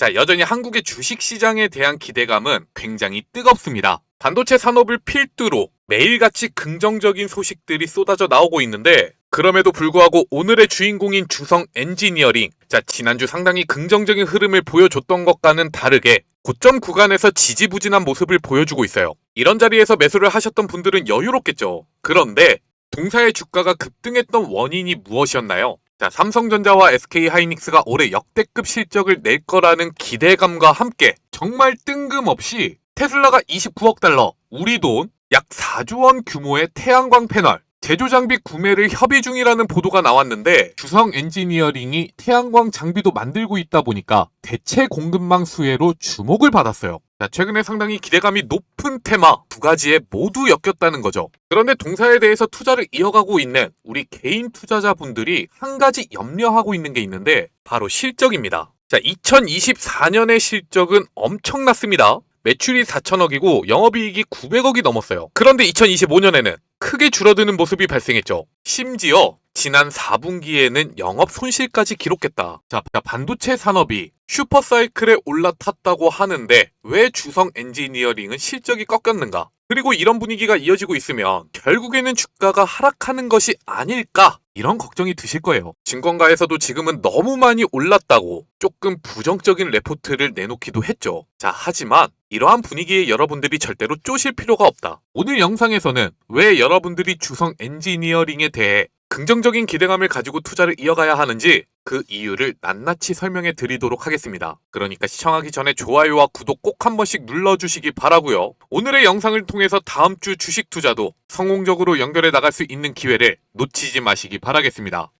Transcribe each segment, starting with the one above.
자, 여전히 한국의 주식시장에 대한 기대감은 굉장히 뜨겁습니다. 반도체 산업을 필두로 매일같이 긍정적인 소식들이 쏟아져 나오고 있는데 그럼에도 불구하고 오늘의 주인공인 주성 엔지니어링, 자, 지난주 상당히 긍정적인 흐름을 보여줬던 것과는 다르게 고점 구간에서 지지부진한 모습을 보여주고 있어요. 이런 자리에서 매수를 하셨던 분들은 여유롭겠죠. 그런데 동사의 주가가 급등했던 원인이 무엇이었나요? 자, 삼성전자와 SK하이닉스가 올해 역대급 실적을 낼 거라는 기대감과 함께 정말 뜬금없이 테슬라가 29억 달러, 우리 돈 약 4조 원 규모의 태양광 패널 제조 장비 구매를 협의 중이라는 보도가 나왔는데 주성 엔지니어링이 태양광 장비도 만들고 있다 보니까 대체 공급망 수혜로 주목을 받았어요. 자, 최근에 상당히 기대감이 높은 테마 두 가지에 모두 엮였다는 거죠. 그런데 동사에 대해서 투자를 이어가고 있는 우리 개인 투자자분들이 한 가지 염려하고 있는 게 있는데 바로 실적입니다. 자, 2024년의 실적은 엄청났습니다. 매출이 4천억이고 영업이익이 900억이 넘었어요. 그런데 2025년에는 크게 줄어드는 모습이 발생했죠. 심지어 지난 4분기에는 영업 손실까지 기록했다. 자, 반도체 산업이 슈퍼사이클에 올라탔다고 하는데 왜 주성 엔지니어링은 실적이 꺾였는가? 그리고 이런 분위기가 이어지고 있으면 결국에는 주가가 하락하는 것이 아닐까? 이런 걱정이 드실 거예요. 증권가에서도 지금은 너무 많이 올랐다고 조금 부정적인 레포트를 내놓기도 했죠. 자, 하지만 이러한 분위기에 여러분들이 절대로 쪼실 필요가 없다. 오늘 영상에서는 왜 여러분들이 주성 엔지니어링에 대해 긍정적인 기대감을 가지고 투자를 이어가야 하는지 그 이유를 낱낱이 설명해 드리도록 하겠습니다. 그러니까 시청하기 전에 좋아요와 구독 꼭 한 번씩 눌러주시기 바라고요. 오늘의 영상을 통해서 다음 주 주식 투자도 성공적으로 연결해 나갈 수 있는 기회를 놓치지 마시기 바라겠습니다.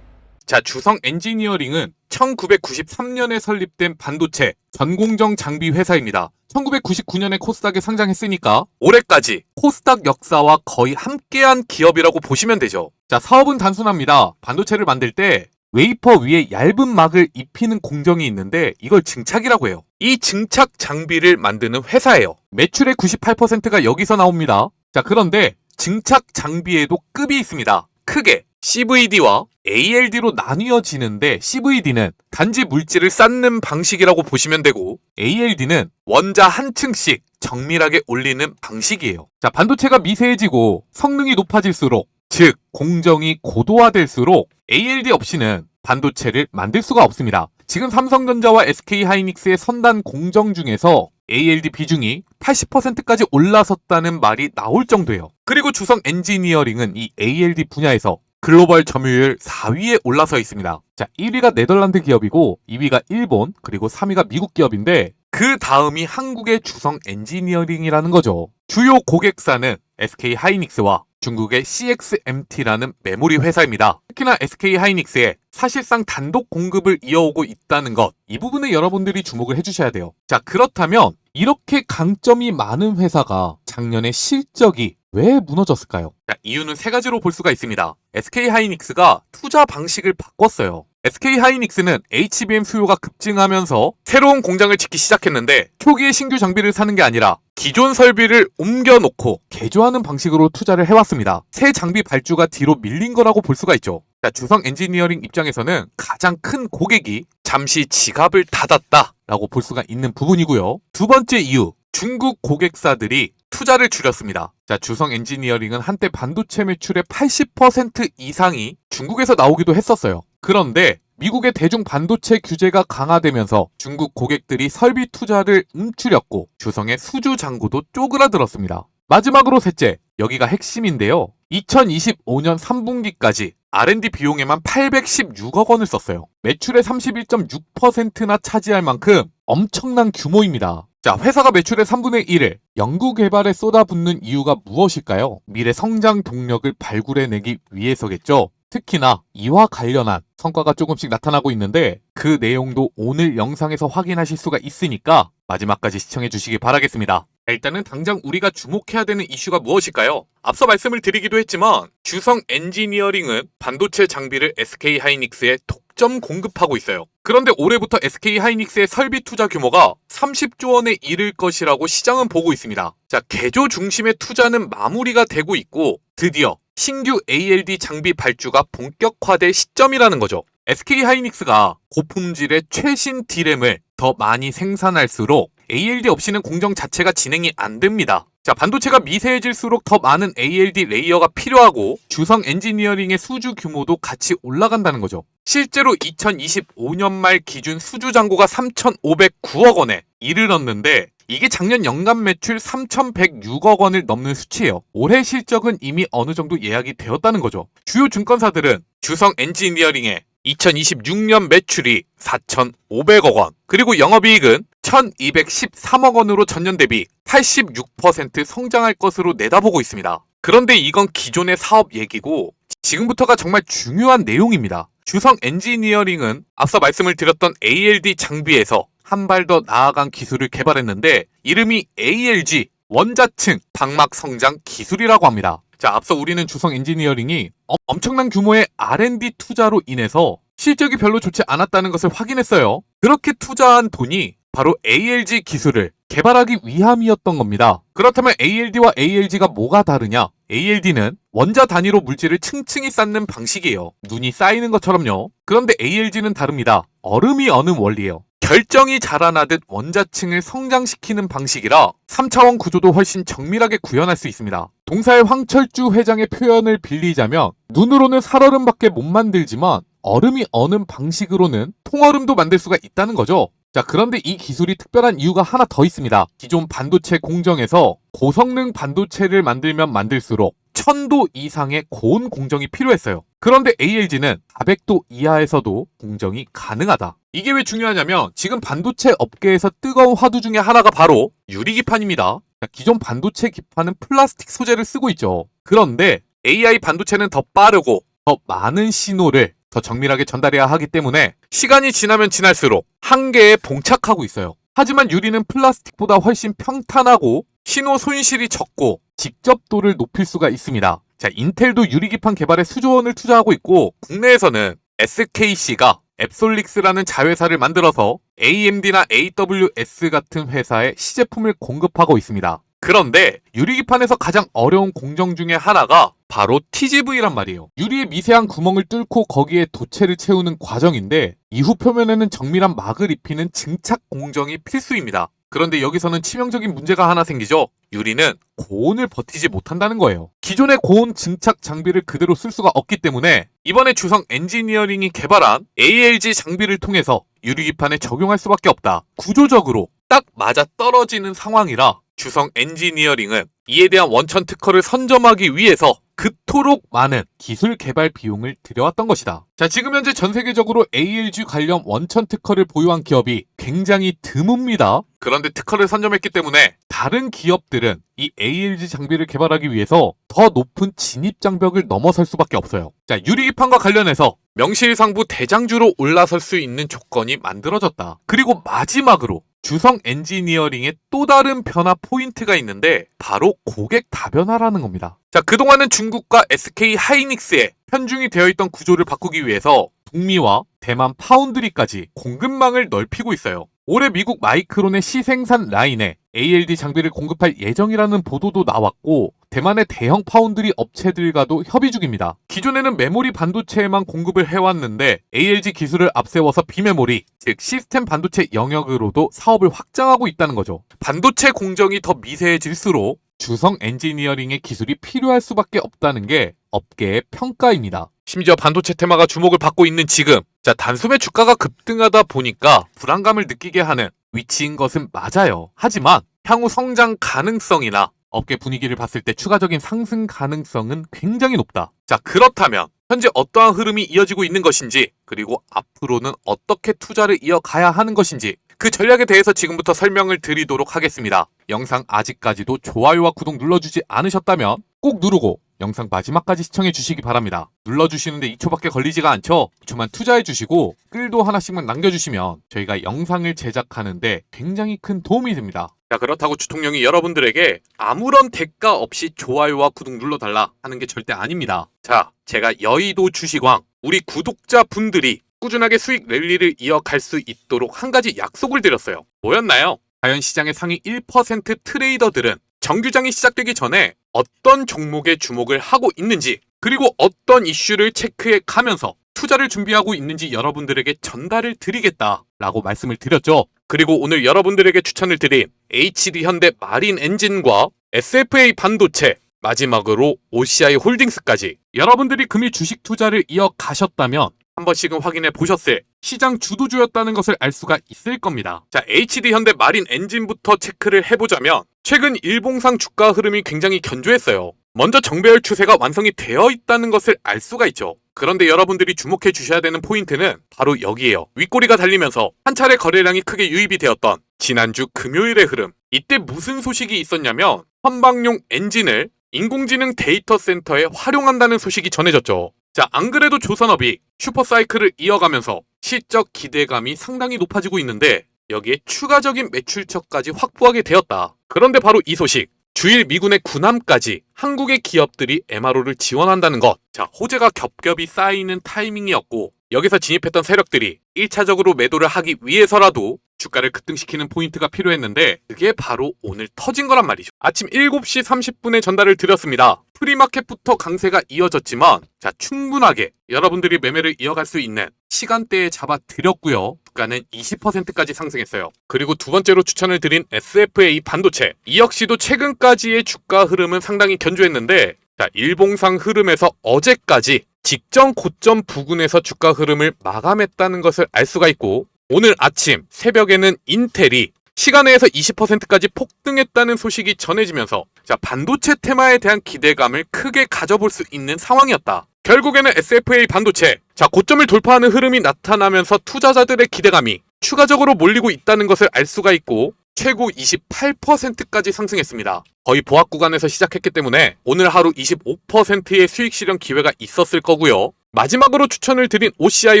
자, 주성 엔지니어링은 1993년에 설립된 반도체 전공정 장비 회사입니다. 1999년에 코스닥에 상장했으니까 올해까지 코스닥 역사와 거의 함께한 기업이라고 보시면 되죠. 자, 사업은 단순합니다. 반도체를 만들 때 웨이퍼 위에 얇은 막을 입히는 공정이 있는데 이걸 증착이라고 해요. 이 증착 장비를 만드는 회사예요. 매출의 98%가 여기서 나옵니다. 자, 그런데 증착 장비에도 급이 있습니다. 크게 CVD와 ALD로 나뉘어지는데 CVD는 단지 물질을 쌓는 방식이라고 보시면 되고 ALD는 원자 한 층씩 정밀하게 올리는 방식이에요. 자, 반도체가 미세해지고 성능이 높아질수록 즉 공정이 고도화될수록 ALD 없이는 반도체를 만들 수가 없습니다. 지금 삼성전자와 SK하이닉스의 선단 공정 중에서 ALD 비중이 80%까지 올라섰다는 말이 나올 정도예요. 그리고 주성 엔지니어링은 이 ALD 분야에서 글로벌 점유율 4위에 올라서 있습니다. 자, 1위가 네덜란드 기업이고 2위가 일본, 그리고 3위가 미국 기업인데 그 다음이 한국의 주성 엔지니어링이라는 거죠. 주요 고객사는 SK하이닉스와 중국의 CXMT라는 메모리 회사입니다. 특히나 SK하이닉스에 사실상 단독 공급을 이어오고 있다는 것, 이 부분에 여러분들이 주목을 해주셔야 돼요. 자, 그렇다면 이렇게 강점이 많은 회사가 작년에 실적이 왜 무너졌을까요? 자, 이유는 세 가지로 볼 수가 있습니다. SK하이닉스가 투자 방식을 바꿨어요. SK하이닉스는 HBM 수요가 급증하면서 새로운 공장을 짓기 시작했는데 초기에 신규 장비를 사는 게 아니라 기존 설비를 옮겨놓고 개조하는 방식으로 투자를 해왔습니다. 새 장비 발주가 뒤로 밀린 거라고 볼 수가 있죠. 자, 주성 엔지니어링 입장에서는 가장 큰 고객이 잠시 지갑을 닫았다 라고 볼 수가 있는 부분이고요. 두 번째 이유, 중국 고객사들이 투자를 줄였습니다. 자, 주성 엔지니어링은 한때 반도체 매출의 80% 이상이 중국에서 나오기도 했었어요. 그런데 미국의 대중 반도체 규제가 강화되면서 중국 고객들이 설비 투자를 움츠렸고 주성의 수주 잔고도 쪼그라들었습니다. 마지막으로 셋째, 여기가 핵심인데요. 2025년 3분기까지 R&D 비용에만 816억 원을 썼어요. 매출의 31.6%나 차지할 만큼 엄청난 규모입니다. 자, 회사가 매출의 3분의 1을 연구개발에 쏟아붓는 이유가 무엇일까요? 미래 성장 동력을 발굴해내기 위해서겠죠. 특히나 이와 관련한 성과가 조금씩 나타나고 있는데 그 내용도 오늘 영상에서 확인하실 수가 있으니까 마지막까지 시청해 주시기 바라겠습니다. 일단은 당장 우리가 주목해야 되는 이슈가 무엇일까요? 앞서 말씀을 드리기도 했지만 주성 엔지니어링은 반도체 장비를 SK하이닉스에 독점 공급하고 있어요. 그런데 올해부터 SK하이닉스의 설비 투자 규모가 30조 원에 이를 것이라고 시장은 보고 있습니다. 자, 개조 중심의 투자는 마무리가 되고 있고 드디어 신규 ALD 장비 발주가 본격화될 시점이라는 거죠. SK하이닉스가 고품질의 최신 D램을 더 많이 생산할수록 ALD 없이는 공정 자체가 진행이 안 됩니다. 자, 반도체가 미세해질수록 더 많은 ALD 레이어가 필요하고 주성 엔지니어링의 수주 규모도 같이 올라간다는 거죠. 실제로 2025년 말 기준 수주 잔고가 3,509억 원에 이르렀는데 이게 작년 연간 매출 3,106억 원을 넘는 수치예요. 올해 실적은 이미 어느 정도 예약이 되었다는 거죠. 주요 증권사들은 주성 엔지니어링의 2026년 매출이 4,500억 원, 그리고 영업이익은 1,213억 원으로 전년 대비 86% 성장할 것으로 내다보고 있습니다. 그런데 이건 기존의 사업 얘기고 지금부터가 정말 중요한 내용입니다. 주성 엔지니어링은 앞서 말씀을 드렸던 ALD 장비에서 한 발 더 나아간 기술을 개발했는데 이름이 ALG 원자층 방막 성장 기술이라고 합니다. 자, 앞서 우리는 주성 엔지니어링이 엄청난 규모의 R&D 투자로 인해서 실적이 별로 좋지 않았다는 것을 확인했어요. 그렇게 투자한 돈이 바로 ALG 기술을 개발하기 위함이었던 겁니다. 그렇다면 ALD와 ALG가 뭐가 다르냐? ALD는 원자 단위로 물질을 층층이 쌓는 방식이에요. 눈이 쌓이는 것처럼요. 그런데 ALG는 다릅니다. 얼음이 어는 원리예요. 결정이 자라나듯 원자층을 성장시키는 방식이라 3차원 구조도 훨씬 정밀하게 구현할 수 있습니다. 동사의 황철주 회장의 표현을 빌리자면 눈으로는 살얼음밖에 못 만들지만 얼음이 어는 방식으로는 통얼음도 만들 수가 있다는 거죠. 자, 그런데 이 기술이 특별한 이유가 하나 더 있습니다. 기존 반도체 공정에서 고성능 반도체를 만들면 만들수록 1000도 이상의 고온 공정이 필요했어요. 그런데 ALG는 400도 이하에서도 공정이 가능하다. 이게 왜 중요하냐면 지금 반도체 업계에서 뜨거운 화두 중에 하나가 바로 유리기판입니다. 기존 반도체 기판은 플라스틱 소재를 쓰고 있죠. 그런데 AI 반도체는 더 빠르고 더 많은 신호를 더 정밀하게 전달해야 하기 때문에 시간이 지나면 지날수록 한계에 봉착하고 있어요. 하지만 유리는 플라스틱보다 훨씬 평탄하고 신호 손실이 적고 직접도를 높일 수가 있습니다. 자, 인텔도 유리기판 개발에 수조 원을 투자하고 있고 국내에서는 SKC가 앱솔릭스라는 자회사를 만들어서 AMD나 AWS 같은 회사에 시제품을 공급하고 있습니다. 그런데 유리기판에서 가장 어려운 공정 중에 하나가 바로 TGV란 말이에요. 유리의 미세한 구멍을 뚫고 거기에 도체를 채우는 과정인데 이후 표면에는 정밀한 막을 입히는 증착 공정이 필수입니다. 그런데 여기서는 치명적인 문제가 하나 생기죠. 유리는 고온을 버티지 못한다는 거예요. 기존의 고온 증착 장비를 그대로 쓸 수가 없기 때문에 이번에 주성 엔지니어링이 개발한 ALG 장비를 통해서 유리기판에 적용할 수밖에 없다. 구조적으로 딱 맞아 떨어지는 상황이라 주성 엔지니어링은 이에 대한 원천 특허를 선점하기 위해서 그토록 많은 기술 개발 비용을 들여왔던 것이다. 자, 지금 현재 전 세계적으로 ALG 관련 원천 특허를 보유한 기업이 굉장히 드뭅니다. 그런데 특허를 선점했기 때문에 다른 기업들은 이 ALG 장비를 개발하기 위해서 더 높은 진입 장벽을 넘어설 수밖에 없어요. 자, 유리기판과 관련해서 명실상부 대장주로 올라설 수 있는 조건이 만들어졌다. 그리고 마지막으로 주성 엔지니어링의 또 다른 변화 포인트가 있는데 바로 고객 다변화라는 겁니다. 자, 그동안은 중국과 SK 하이닉스에 편중이 되어 있던 구조를 바꾸기 위해서 북미와 대만 파운드리까지 공급망을 넓히고 있어요. 올해 미국 마이크론의 시생산 라인에 ALD 장비를 공급할 예정이라는 보도도 나왔고 대만의 대형 파운드리 업체들과도 협의 중입니다. 기존에는 메모리 반도체에만 공급을 해왔는데 ALG 기술을 앞세워서 비메모리, 즉 시스템 반도체 영역으로도 사업을 확장하고 있다는 거죠. 반도체 공정이 더 미세해질수록 주성 엔지니어링의 기술이 필요할 수밖에 없다는 게 업계의 평가입니다. 심지어 반도체 테마가 주목을 받고 있는 지금, 자, 단숨에 주가가 급등하다 보니까 불안감을 느끼게 하는 위치인 것은 맞아요. 하지만 향후 성장 가능성이나 업계 분위기를 봤을 때 추가적인 상승 가능성은 굉장히 높다. 자, 그렇다면 현재 어떠한 흐름이 이어지고 있는 것인지, 그리고 앞으로는 어떻게 투자를 이어가야 하는 것인지 그 전략에 대해서 지금부터 설명을 드리도록 하겠습니다. 영상 아직까지도 좋아요와 구독 눌러주지 않으셨다면 꼭 누르고 영상 마지막까지 시청해 주시기 바랍니다. 눌러주시는데 2초밖에 걸리지가 않죠? 2초만 투자해 주시고 글도 하나씩만 남겨주시면 저희가 영상을 제작하는데 굉장히 큰 도움이 됩니다. 자, 그렇다고 주통령이 여러분들에게 아무런 대가 없이 좋아요와 구독 눌러달라 하는 게 절대 아닙니다. 자, 제가 여의도 주식왕 우리 구독자분들이 꾸준하게 수익 랠리를 이어갈 수 있도록 한 가지 약속을 드렸어요. 뭐였나요? 과연 시장의 상위 1% 트레이더들은 정규장이 시작되기 전에 어떤 종목에 주목을 하고 있는지, 그리고 어떤 이슈를 체크해 가면서 투자를 준비하고 있는지 여러분들에게 전달을 드리겠다라고 말씀을 드렸죠. 그리고 오늘 여러분들에게 추천을 드린 HD현대 마린 엔진과 SFA 반도체, 마지막으로 OCI 홀딩스까지 여러분들이 금일 주식 투자를 이어가셨다면 한 번씩은 확인해 보셨을 시장 주도주였다는 것을 알 수가 있을 겁니다. 자, HD현대 마린 엔진부터 체크를 해보자면 최근 일봉상 주가 흐름이 굉장히 견조했어요. 먼저 정배열 추세가 완성이 되어 있다는 것을 알 수가 있죠. 그런데 여러분들이 주목해 주셔야 되는 포인트는 바로 여기에요. 윗꼬리가 달리면서 한 차례 거래량이 크게 유입이 되었던 지난주 금요일의 흐름. 이때 무슨 소식이 있었냐면 선박용 엔진을 인공지능 데이터 센터에 활용한다는 소식이 전해졌죠. 자, 안 그래도 조선업이 슈퍼사이클을 이어가면서 실적 기대감이 상당히 높아지고 있는데 여기에 추가적인 매출처까지 확보하게 되었다. 그런데 바로 이 소식, 주일 미군의 군함까지 한국의 기업들이 MRO를 지원한다는 것. 자, 호재가 겹겹이 쌓이는 타이밍이었고 여기서 진입했던 세력들이 1차적으로 매도를 하기 위해서라도 주가를 급등시키는 포인트가 필요했는데 그게 바로 오늘 터진 거란 말이죠. 아침 7시 30분에 전달을 드렸습니다. 프리마켓부터 강세가 이어졌지만 자, 충분하게 여러분들이 매매를 이어갈 수 있는 시간대에 잡아 드렸고요. 주가는 20%까지 상승했어요. 그리고 두 번째로 추천을 드린 SFA 반도체, 이 역시도 최근까지의 주가 흐름은 상당히 견조했는데 자, 일봉상 흐름에서 어제까지 직전 고점 부근에서 주가 흐름을 마감했다는 것을 알 수가 있고 오늘 아침 새벽에는 인텔이 시간외에서 20%까지 폭등했다는 소식이 전해지면서 자, 반도체 테마에 대한 기대감을 크게 가져볼 수 있는 상황이었다. 결국에는 SFA 반도체, 자, 고점을 돌파하는 흐름이 나타나면서 투자자들의 기대감이 추가적으로 몰리고 있다는 것을 알 수가 있고 최고 28%까지 상승했습니다. 거의 보합 구간에서 시작했기 때문에 오늘 하루 25%의 수익 실현 기회가 있었을 거고요. 마지막으로 추천을 드린 OCI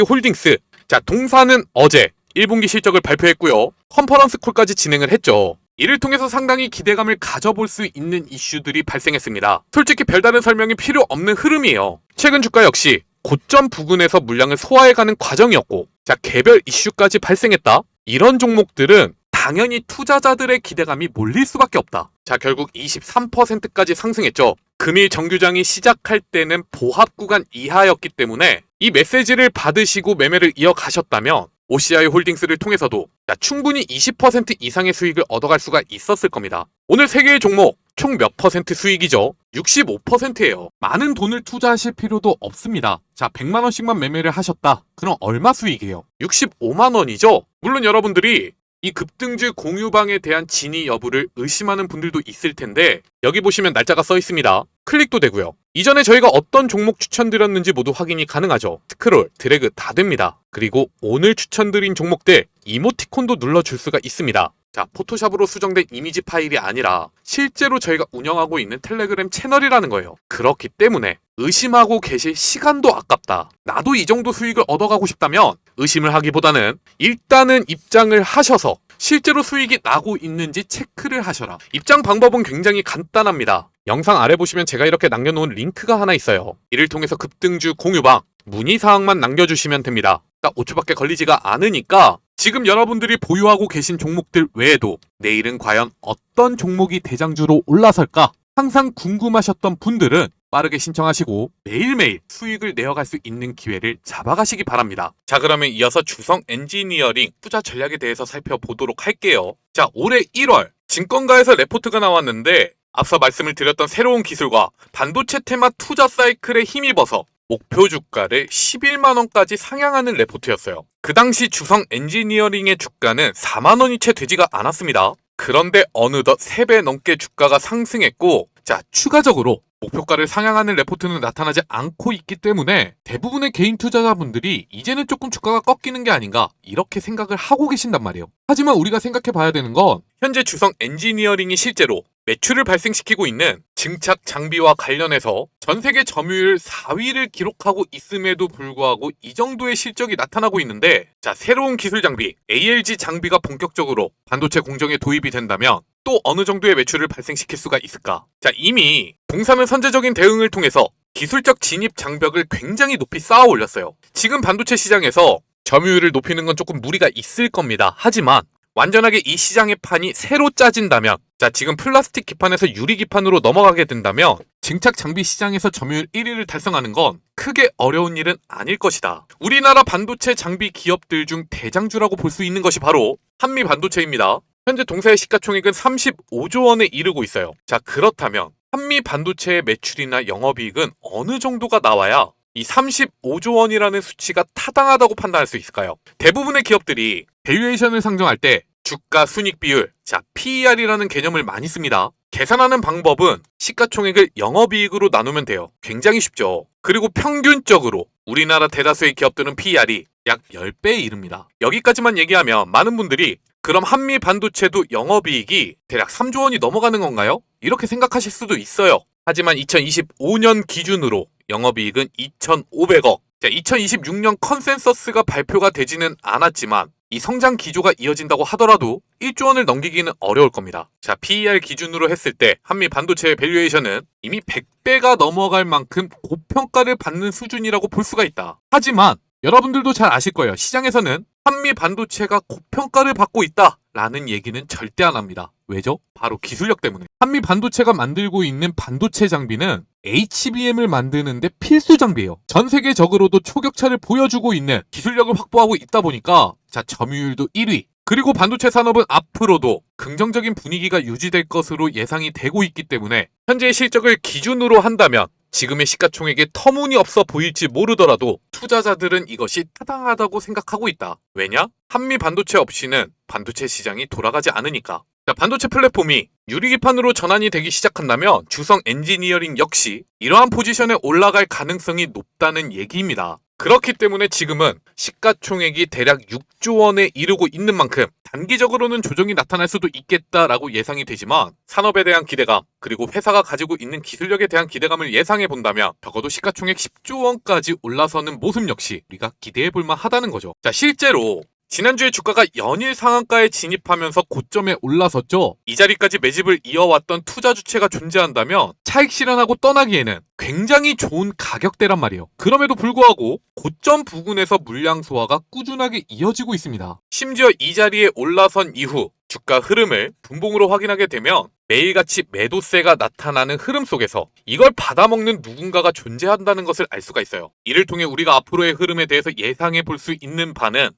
홀딩스, 자, 동사는 어제 1분기 실적을 발표했고요. 컨퍼런스 콜까지 진행을 했죠. 이를 통해서 상당히 기대감을 가져볼 수 있는 이슈들이 발생했습니다. 솔직히 별다른 설명이 필요 없는 흐름이에요. 최근 주가 역시 고점 부근에서 물량을 소화해가는 과정이었고 자, 개별 이슈까지 발생했다. 이런 종목들은 당연히 투자자들의 기대감이 몰릴 수밖에 없다. 자, 결국 23%까지 상승했죠. 금일 정규장이 시작할 때는 보합 구간 이하였기 때문에 이 메시지를 받으시고 매매를 이어가셨다면 OCI 홀딩스를 통해서도 충분히 20% 이상의 수익을 얻어갈 수가 있었을 겁니다. 오늘 3개의 종목 총 몇 퍼센트 수익이죠? 65%예요. 많은 돈을 투자하실 필요도 없습니다. 자, 100만 원씩만 매매를 하셨다. 그럼 얼마 수익이에요? 65만 원이죠? 물론 여러분들이 이 급등주 공유방에 대한 진위 여부를 의심하는 분들도 있을 텐데 여기 보시면 날짜가 써 있습니다. 클릭도 되고요. 이전에 저희가 어떤 종목 추천드렸는지 모두 확인이 가능하죠. 스크롤, 드래그 다 됩니다. 그리고 오늘 추천드린 종목들 이모티콘도 눌러줄 수가 있습니다. 자, 포토샵으로 수정된 이미지 파일이 아니라 실제로 저희가 운영하고 있는 텔레그램 채널이라는 거예요. 그렇기 때문에 의심하고 계실 시간도 아깝다. 나도 이 정도 수익을 얻어가고 싶다면 의심을 하기보다는 일단은 입장을 하셔서 실제로 수익이 나고 있는지 체크를 하셔라. 입장 방법은 굉장히 간단합니다. 영상 아래 보시면 제가 이렇게 남겨놓은 링크가 하나 있어요. 이를 통해서 급등주 공유방 문의사항만 남겨주시면 됩니다. 딱 5초밖에 걸리지가 않으니까 지금 여러분들이 보유하고 계신 종목들 외에도 내일은 과연 어떤 종목이 대장주로 올라설까? 항상 궁금하셨던 분들은 빠르게 신청하시고 매일매일 수익을 내어갈 수 있는 기회를 잡아가시기 바랍니다. 자, 그러면 이어서 주성 엔지니어링 투자 전략에 대해서 살펴보도록 할게요. 자, 올해 1월 증권가에서 레포트가 나왔는데 앞서 말씀을 드렸던 새로운 기술과 반도체 테마 투자 사이클에 힘입어서 목표 주가를 11만원까지 상향하는 레포트였어요. 그 당시 주성 엔지니어링의 주가는 4만원이 채 되지가 않았습니다. 그런데 어느덧 3배 넘게 주가가 상승했고 자, 추가적으로 목표가를 상향하는 레포트는 나타나지 않고 있기 때문에 대부분의 개인 투자자분들이 이제는 조금 주가가 꺾이는 게 아닌가 이렇게 생각을 하고 계신단 말이에요. 하지만 우리가 생각해 봐야 되는 건 현재 주성 엔지니어링이 실제로 매출을 발생시키고 있는 증착 장비와 관련해서 전 세계 점유율 4위를 기록하고 있음에도 불구하고 이 정도의 실적이 나타나고 있는데 자, 새로운 기술 장비 ALG 장비가 본격적으로 반도체 공정에 도입이 된다면 또 어느 정도의 매출을 발생시킬 수가 있을까? 자, 이미 동사는 선제적인 대응을 통해서 기술적 진입 장벽을 굉장히 높이 쌓아 올렸어요. 지금 반도체 시장에서 점유율을 높이는 건 조금 무리가 있을 겁니다. 하지만 완전하게 이 시장의 판이 새로 짜진다면, 자, 지금 플라스틱 기판에서 유리 기판으로 넘어가게 된다면 증착 장비 시장에서 점유율 1위를 달성하는 건 크게 어려운 일은 아닐 것이다. 우리나라 반도체 장비 기업들 중 대장주라고 볼 수 있는 것이 바로 한미 반도체입니다. 현재 동사의 시가총액은 35조 원에 이르고 있어요. 자, 그렇다면 한미 반도체의 매출이나 영업이익은 어느 정도가 나와야 이 35조 원이라는 수치가 타당하다고 판단할 수 있을까요? 대부분의 기업들이 밸류에이션을 상정할 때 주가 순익 비율, 자, PER이라는 개념을 많이 씁니다. 계산하는 방법은 시가총액을 영업이익으로 나누면 돼요. 굉장히 쉽죠. 그리고 평균적으로 우리나라 대다수의 기업들은 PER이 약 10배에 이릅니다. 여기까지만 얘기하면 많은 분들이 그럼 한미 반도체도 영업이익이 대략 3조 원이 넘어가는 건가요? 이렇게 생각하실 수도 있어요. 하지만 2025년 기준으로 영업이익은 2,500억. 자, 2026년 컨센서스가 발표가 되지는 않았지만 이 성장 기조가 이어진다고 하더라도 1조 원을 넘기기는 어려울 겁니다. 자, PER 기준으로 했을 때 한미 반도체의 밸류에이션은 이미 100배가 넘어갈 만큼 고평가를 받는 수준이라고 볼 수가 있다. 하지만 여러분들도 잘 아실 거예요. 시장에서는 한미 반도체가 고평가를 받고 있다 라는 얘기는 절대 안 합니다. 왜죠? 바로 기술력 때문에. 한미 반도체가 만들고 있는 반도체 장비는 HBM을 만드는데 필수 장비예요. 전 세계적으로도 초격차를 보여주고 있는 기술력을 확보하고 있다 보니까 자, 점유율도 1위. 그리고 반도체 산업은 앞으로도 긍정적인 분위기가 유지될 것으로 예상이 되고 있기 때문에 현재의 실적을 기준으로 한다면 지금의 시가총액에 터무니없어 보일지 모르더라도 투자자들은 이것이 타당하다고 생각하고 있다. 왜냐? 한미 반도체 없이는 반도체 시장이 돌아가지 않으니까. 자, 반도체 플랫폼이 유리기판으로 전환이 되기 시작한다면 주성 엔지니어링 역시 이러한 포지션에 올라갈 가능성이 높다는 얘기입니다. 그렇기 때문에 지금은 시가총액이 대략 6조 원에 이르고 있는 만큼 단기적으로는 조정이 나타날 수도 있겠다라고 예상이 되지만 산업에 대한 기대감 그리고 회사가 가지고 있는 기술력에 대한 기대감을 예상해 본다면 적어도 시가총액 10조 원까지 올라서는 모습 역시 우리가 기대해 볼 만하다는 거죠. 자, 실제로 지난주에 주가가 연일 상한가에 진입하면서 고점에 올라섰죠. 이 자리까지 매집을 이어왔던 투자 주체가 존재한다면 차익 실현하고 떠나기에는 굉장히 좋은 가격대란 말이에요. 그럼에도 불구하고 고점 부근에서 물량 소화가 꾸준하게 이어지고 있습니다. 심지어 이 자리에 올라선 이후 주가 흐름을 분봉으로 확인하게 되면 매일같이 매도세가 나타나는 흐름 속에서 이걸 받아먹는 누군가가 존재한다는 것을 알 수가 있어요. 이를 통해 우리가 앞으로의 흐름에 대해서 예상해 볼 수 있는 바는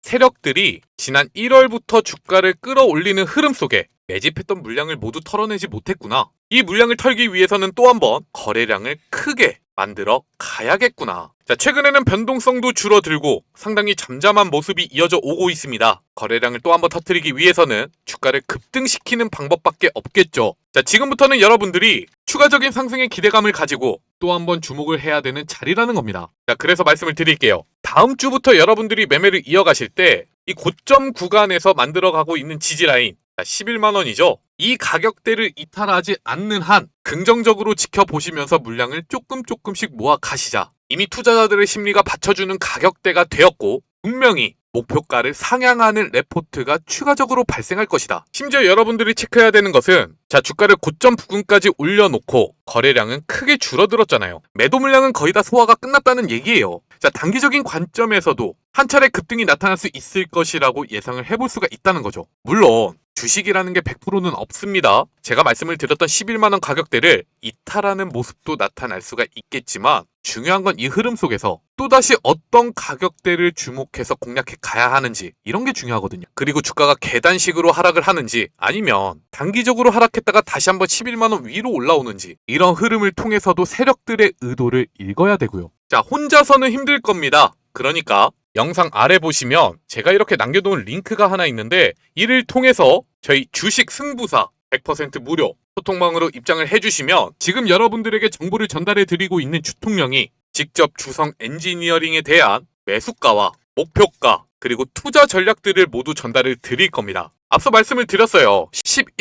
세력들이 지난 1월부터 주가를 끌어올리는 흐름 속에 매집했던 물량을 모두 털어내지 못했구나. 이 물량을 털기 위해서는 또 한 번 거래량을 크게 만들어 가야겠구나. 자, 최근에는 변동성도 줄어들고 상당히 잠잠한 모습이 이어져 오고 있습니다. 거래량을 또 한 번 터뜨리기 위해서는 주가를 급등시키는 방법밖에 없겠죠. 자, 지금부터는 여러분들이 추가적인 상승의 기대감을 가지고 또 한 번 주목을 해야 되는 자리라는 겁니다. 자, 그래서 말씀을 드릴게요. 다음 주부터 여러분들이 매매를 이어가실 때 이 고점 구간에서 만들어가고 있는 지지라인 11만 원이죠. 이 가격대를 이탈하지 않는 한 긍정적으로 지켜보시면서 물량을 조금씩 모아 가시자. 이미 투자자들의 심리가 받쳐주는 가격대가 되었고 분명히 목표가를 상향하는 레포트가 추가적으로 발생할 것이다. 심지어 여러분들이 체크해야 되는 것은 자, 주가를 고점 부근까지 올려놓고 거래량은 크게 줄어들었잖아요. 매도 물량은 거의 다 소화가 끝났다는 얘기예요. 자, 단기적인 관점에서도 한 차례 급등이 나타날 수 있을 것이라고 예상을 해볼 수가 있다는 거죠. 물론 주식이라는 게 100%는 없습니다. 제가 말씀을 드렸던 11만원 가격대를 이탈하는 모습도 나타날 수가 있겠지만 중요한 건 이 흐름 속에서 또다시 어떤 가격대를 주목해서 공략해 가야 하는지 이런 게 중요하거든요. 그리고 주가가 계단식으로 하락을 하는지 아니면 단기적으로 하락했다가 다시 한번 11만원 위로 올라오는지 이런 흐름을 통해서도 세력들의 의도를 읽어야 되고요. 자, 혼자서는 힘들 겁니다. 그러니까 영상 아래 보시면 제가 이렇게 남겨놓은 링크가 하나 있는데 이를 통해서 저희 주식 승부사 100% 무료 소통방으로 입장을 해주시면 지금 여러분들에게 정보를 전달해 드리고 있는 주통령이 직접 주성 엔지니어링에 대한 매수가와 목표가 그리고 투자 전략들을 모두 전달을 드릴 겁니다. 앞서 말씀을 드렸어요.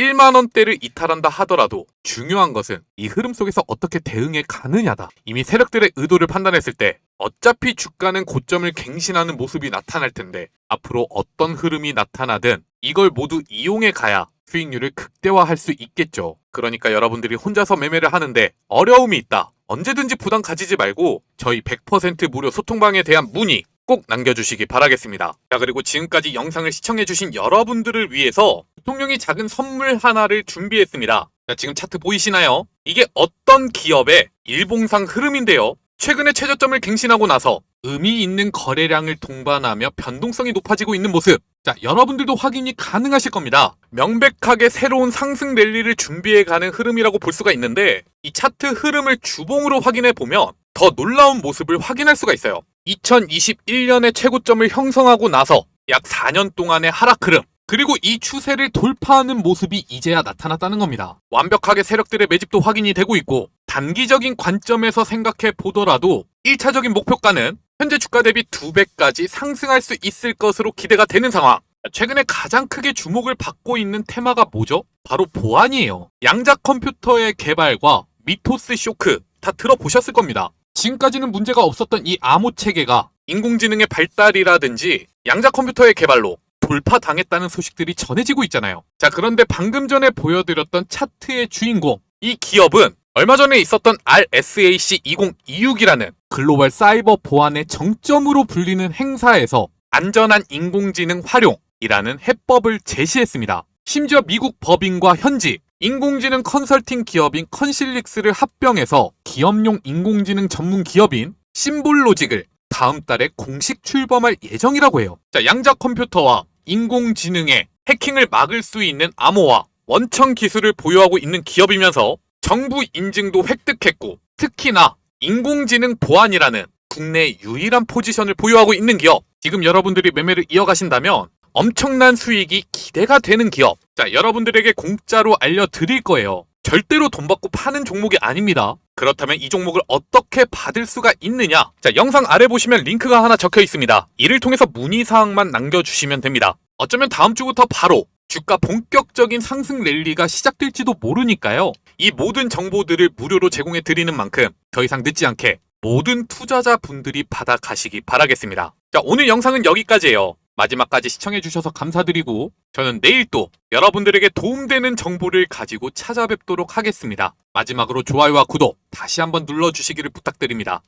11만원대를 이탈한다 하더라도 중요한 것은 이 흐름 속에서 어떻게 대응해 가느냐다. 이미 세력들의 의도를 판단했을 때 어차피 주가는 고점을 갱신하는 모습이 나타날 텐데 앞으로 어떤 흐름이 나타나든 이걸 모두 이용해 가야 수익률을 극대화할 수 있겠죠. 그러니까 여러분들이 혼자서 매매를 하는데 어려움이 있다. 언제든지 부담 가지지 말고 저희 100% 무료 소통방에 대한 문의 꼭 남겨주시기 바라겠습니다. 자, 그리고 지금까지 영상을 시청해주신 여러분들을 위해서 대통령이 작은 선물 하나를 준비했습니다. 자, 지금 차트 보이시나요? 이게 어떤 기업의 일봉상 흐름인데요. 최근에 최저점을 갱신하고 나서 의미 있는 거래량을 동반하며 변동성이 높아지고 있는 모습. 자, 여러분들도 확인이 가능하실 겁니다. 명백하게 새로운 상승 랠리를 준비해가는 흐름이라고 볼 수가 있는데 이 차트 흐름을 주봉으로 확인해 보면 더 놀라운 모습을 확인할 수가 있어요. 2021년에 최고점을 형성하고 나서 약 4년 동안의 하락 흐름, 그리고 이 추세를 돌파하는 모습이 이제야 나타났다는 겁니다. 완벽하게 세력들의 매집도 확인이 되고 있고 단기적인 관점에서 생각해 보더라도 1차적인 목표가는 현재 주가 대비 2배까지 상승할 수 있을 것으로 기대가 되는 상황. 최근에 가장 크게 주목을 받고 있는 테마가 뭐죠? 바로 보안이에요. 양자 컴퓨터의 개발과 미토스 쇼크 다 들어보셨을 겁니다. 지금까지는 문제가 없었던 이 암호 체계가 인공지능의 발달이라든지 양자 컴퓨터의 개발로 돌파당했다는 소식들이 전해지고 있잖아요. 자, 그런데 방금 전에 보여드렸던 차트의 주인공, 이 기업은 얼마 전에 있었던 RSAC 2026이라는 글로벌 사이버 보안의 정점으로 불리는 행사에서 안전한 인공지능 활용이라는 해법을 제시했습니다. 심지어 미국 법인과 현지 인공지능 컨설팅 기업인 컨실릭스를 합병해서 기업용 인공지능 전문 기업인 심볼로직을 다음 달에 공식 출범할 예정이라고 해요. 자, 양자 컴퓨터와 인공지능의 해킹을 막을 수 있는 암호화, 원천 기술을 보유하고 있는 기업이면서 정부 인증도 획득했고 특히나 인공지능 보안이라는 국내 유일한 포지션을 보유하고 있는 기업. 지금 여러분들이 매매를 이어가신다면 엄청난 수익이 기대가 되는 기업. 자, 여러분들에게 공짜로 알려드릴 거예요. 절대로 돈 받고 파는 종목이 아닙니다. 그렇다면 이 종목을 어떻게 받을 수가 있느냐? 자, 영상 아래 보시면 링크가 하나 적혀 있습니다. 이를 통해서 문의사항만 남겨주시면 됩니다. 어쩌면 다음 주부터 바로 주가 본격적인 상승 랠리가 시작될지도 모르니까요. 이 모든 정보들을 무료로 제공해 드리는 만큼 더 이상 늦지 않게 모든 투자자분들이 받아가시기 바라겠습니다. 자, 오늘 영상은 여기까지예요. 마지막까지 시청해주셔서 감사드리고 저는 내일 또 여러분들에게 도움되는 정보를 가지고 찾아뵙도록 하겠습니다. 마지막으로 좋아요와 구독 다시 한번 눌러주시기를 부탁드립니다.